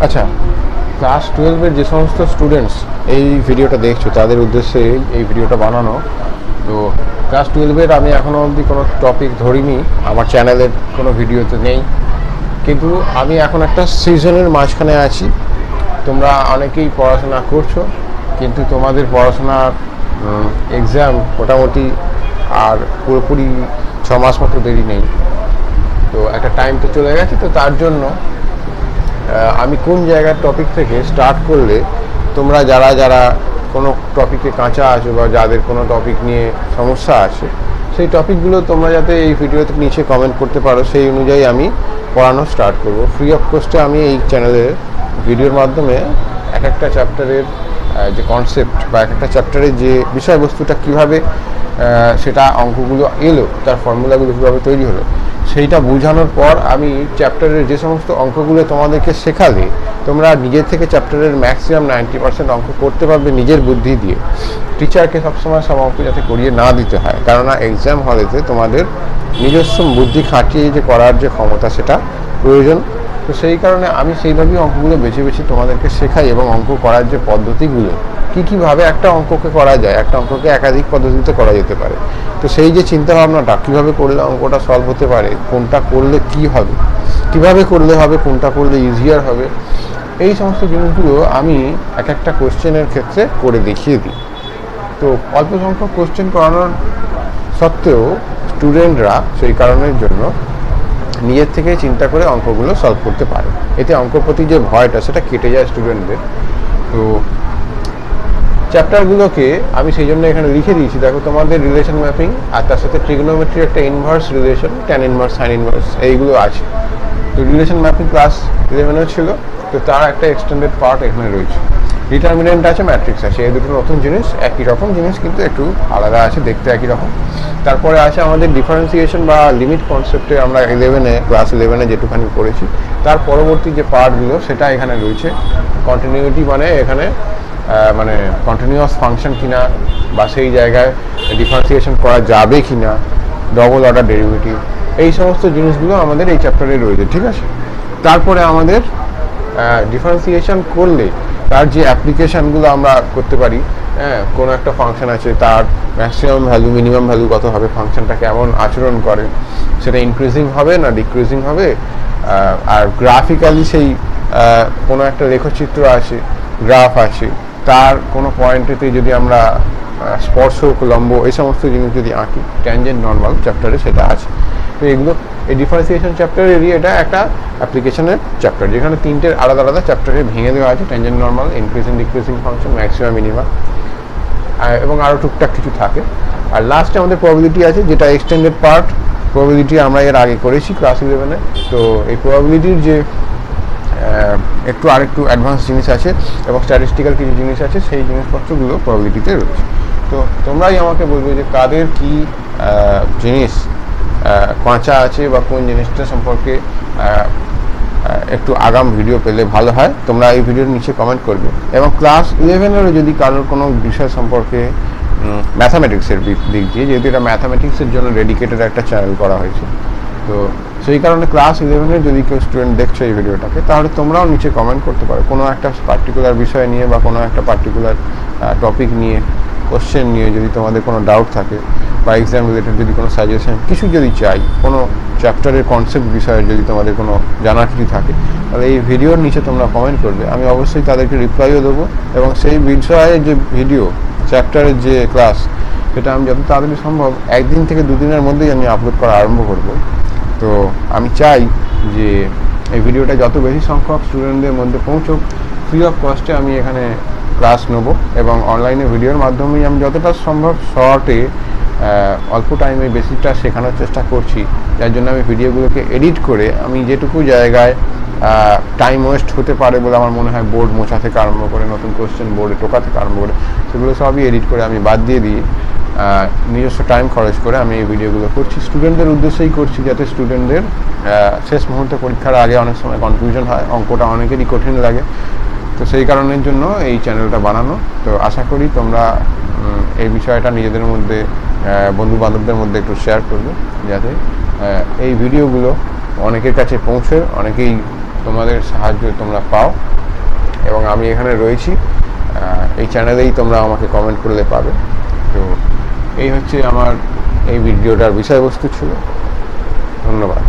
আচ্ছা, ক্লাস 12-এর যে সমস্ত স্টুডেন্টস এই ভিডিওটা দেখছো তাদের উদ্দেশ্যে এই ভিডিওটা বানানো। তো ক্লাস 12-এর আমি এখনও অবধি কোনো টপিক ধরিনি, আমার চ্যানেলের কোনো ভিডিওতে নেই, কিন্তু আমি এখন একটা সিজনের মাঝখানে আছি। তোমরা অনেকেই পড়াশোনা করছো, কিন্তু তোমাদের পড়াশোনার এক্সাম মোটামুটি আর পুরোপুরি 6 মাস মতো দেরি নেই। তো একটা টাইম তো চলে গেছে, তো তার জন্য আমি কোন জায়গার টপিক থেকে স্টার্ট করলে তোমরা যারা যারা কোনো টপিকে কাঁচা আছো বা যাদের কোনো টপিক নিয়ে সমস্যা আছে, সেই টপিকগুলো তোমরা যাতে এই ভিডিওতে নিচে কমেন্ট করতে পারো, সেই অনুযায়ী আমি পড়ানো স্টার্ট করব। ফ্রি অফ কস্টে আমি এই চ্যানেলের ভিডিওর মাধ্যমে এক একটা চ্যাপ্টারের যে কনসেপ্ট বা এক একটা চ্যাপ্টারের যে বিষয়বস্তুটা কীভাবে সেটা অঙ্কগুলো এলো, তার ফর্মুলাগুলো কীভাবে তৈরি হলো, সেইটা বোঝানোর পর আমি চ্যাপ্টারের যে সমস্ত অঙ্কগুলো তোমাদেরকে শেখালে তোমরা নিজের থেকে চ্যাপ্টারের ম্যাক্সিমাম 90% অঙ্ক করতে পারবে নিজের বুদ্ধি দিয়ে। টিচারকে সবসময় সব অঙ্ক যাতে করিয়ে না দিতে হয়, কেননা এক্সাম হলেতে তোমাদের নিজস্ব বুদ্ধি খাটিয়ে যে করার যে ক্ষমতা সেটা প্রয়োজন। তো সেই কারণে আমি সেইভাবেই অঙ্কগুলো বেছে বেছে তোমাদেরকে শেখাই, এবং অঙ্ক করার যে পদ্ধতিগুলো কীভাবে একটা অঙ্ককে করা যায়, একটা অঙ্ককে একাধিক পদ্ধতিতে করা যেতে পারে, তো সেই যে চিন্তাভাবনাটা কীভাবে করলে অঙ্কটা সলভ হতে পারে, কোনটা করলে কী হবে, কীভাবে করলে হবে, কোনটা করলে ইজিয়ার হবে, এই সমস্ত জিনিসগুলো আমি এক একটা কোশ্চেনের ক্ষেত্রে করে দেখিয়ে দিই। তো অল্প সংখ্যক কোশ্চেন করানোর সত্ত্বেও স্টুডেন্টরা সেই কারণের জন্য নিজের থেকে চিন্তা করে অঙ্কগুলো সলভ করতে পারে। এতে অঙ্কর প্রতি যে ভয়টা সেটা কেটে যায় স্টুডেন্টদের। তো চ্যাপ্টারগুলোকে আমি সেই জন্য এখানে লিখে দিয়েছি, দেখো তোমাদের রিলেশন ম্যাপিং আর তার সাথে ট্রিগনোমেট্রির একটা inverse relation, tan inverse, sign inverse, এইগুলো আছে। তো রিলেশন ম্যাপিং ক্লাস 11-এও ছিল, তো তার একটা এক্সটেন্ডেড পার্ট এখানে রয়েছে। ডিটারমিনেন্ট আছে, ম্যাট্রিক্স আছে, এই দুটো নতুন জিনিস, একই রকম জিনিস কিন্তু একটু আলাদা আছে, দেখতে একই রকম। তারপরে আছে আমাদের ডিফারেন্সিয়েশন বা লিমিট কনসেপ্টে আমরা ক্লাস 11-এ যেটুখানি পড়েছি, তার পরবর্তী যে পার্টগুলো সেটা এখানে রয়েছে। কন্টিনিউটি মানে এখানে মানে কন্টিনিউয়াস ফাংশন কিনা, বা সেই জায়গায় ডিফারেন্সিয়েশন করা যাবে কিনা, ডবল অর্ডার ডেরিভেটিভ, এই সমস্ত জিনিসগুলো আমাদের এই চ্যাপ্টারে রয়েছে, ঠিক আছে। তারপরে আমাদের ডিফারেন্সিয়েশন করলে তার যে অ্যাপ্লিকেশানগুলো আমরা করতে পারি, কোনো একটা ফাংশন আছে, তার ম্যাক্সিমাম ভ্যালু মিনিমাম ভ্যালু কত হবে, ফাংশনটা কেমন আচরণ করে, সেটা ইনক্রিজিং হবে না ডিক্রিজিং হবে, আর গ্রাফিক্যালি সেই কোনো একটা লেখচিত্র আছে, গ্রাফ আছে, তার কোনো পয়েন্টেতে যদি আমরা স্পর্শক, লম্ব, এই সমস্ত জিনিস যদি আঁকি, ট্যানজেন্ট নর্মাল চ্যাপ্টারে সেটা আছে। তো এগুলো এই ডিফারেন্সিয়েশন চ্যাপ্টারেরই এটা একটা অ্যাপ্লিকেশনের চ্যাপ্টার, যেখানে তিনটের আলাদা আলাদা চ্যাপ্টারে ভেঙে দেওয়া আছে, tangent normal, increasing decreasing function, maximum minimum, এবং আরও টুকটাক কিছু থাকে। আর লাস্টে আমাদের প্রবাবিলিটি আছে, যেটা এক্সটেন্ডেড পার্ট। প্রবাবিলিটি আমরা এর আগে করেছি ক্লাস 11-এ। তো এই প্রবাবিলিটির যে একটু আরেকটু অ্যাডভান্স জিনিস আছে এবং স্ট্যাটিস্টিক্যাল কিছু জিনিস আছে, সেই জিনিসপত্রগুলো প্রবাবিলিটিতে রয়েছে। তো তোমরাই আমাকে বলবে যে কাদের কী জিনিস কাঁচা আছে বা কোন জিনিসটা সম্পর্কে একটু আগাম ভিডিও পেলে ভালো হয়, তোমরা এই ভিডিওর নিচে কমেন্ট করবে। এবং ক্লাস 11-এরও যদি কারোর কোনো বিষয় সম্পর্কে ম্যাথামেটিক্সের দিক দিয়ে, যেহেতু এটা ম্যাথামেটিক্সের জন্য ডেডিকেটেড একটা চ্যানেল করা হয়েছে, তো সেই কারণে ক্লাস 11-এর যদি কেউ স্টুডেন্ট দেখছো এই ভিডিওটাকে, তাহলে তোমরাও নিচে কমেন্ট করতে পারো কোনো একটা পার্টিকুলার বিষয় নিয়ে বা কোনো একটা পার্টিকুলার টপিক নিয়ে, কোশ্চেন নিয়ে যদি তোমাদের কোনো ডাউট থাকে, বা এক্সাম রিলেটেড যদি কোনো সাজেশন কিছু যদি চাই, কোনো চ্যাপ্টারের কনসেপ্ট বিষয়ে যদি তোমাদের কোনো জানার কিছু থাকে, তাহলে এই ভিডিওর নিচে তোমরা কমেন্ট করবে। আমি অবশ্যই তাদেরকে রিপ্লাইও দেবো, এবং সেই বিষয়ে যে ভিডিও, চ্যাপ্টারের যে ক্লাস, সেটা আমি যত তাড়াতাড়ি সম্ভব 1 দিন থেকে 2 দিনের মধ্যেই আমি আপলোড করা আরম্ভ করব। তো আমি চাই যে এই ভিডিওটা যত বেশি সংখ্যক স্টুডেন্টদের মধ্যে পৌঁছুক। ফ্রি অফ কস্টে আমি এখানে ক্লাস নেব, এবং অনলাইনে ভিডিওর মাধ্যমেই আমি যতটা সম্ভব শর্টে অল্প টাইমে বেশিটা শেখানোর চেষ্টা করছি। যার জন্য আমি ভিডিওগুলোকে এডিট করে আমি যেটুকু জায়গায় টাইম ওয়েস্ট হতে পারে বলে আমার মনে হয়, বোর্ড মোছা থেকে আরম্ভ করে নতুন কোশ্চেন বোর্ডে টোকা থেকে আরম্ভ করে, সেগুলো সবই এডিট করে আমি বাদ দিয়ে দিই। নিজস্ব টাইম খরচ করে আমি এই ভিডিওগুলো করছি, স্টুডেন্টদের উদ্দেশ্যেই করছি, যাতে স্টুডেন্টদের শেষ মুহূর্তে পরীক্ষার আগে অনেক সময় কনফিউশন হয়, অঙ্কটা অনেকেরই কঠিন লাগে। তো সেই কারণের জন্য এই চ্যানেলটা বানানো। তো আশা করি তোমরা এই বিষয়টা নিজেদের মধ্যে, বন্ধু বান্ধবদের মধ্যে একটু শেয়ার করবে, যাতে এই ভিডিওগুলো অনেকের কাছে পৌঁছে, অনেকেই তোমাদের সাহায্য তোমরা পাও, এবং আমি এখানে রয়েছি, এই চ্যানেলেই তোমরা আমাকে কমেন্ট করলে পাবে। তো এই হচ্ছে আমার এই ভিডিওটার বিষয়বস্তু ছিল। ধন্যবাদ।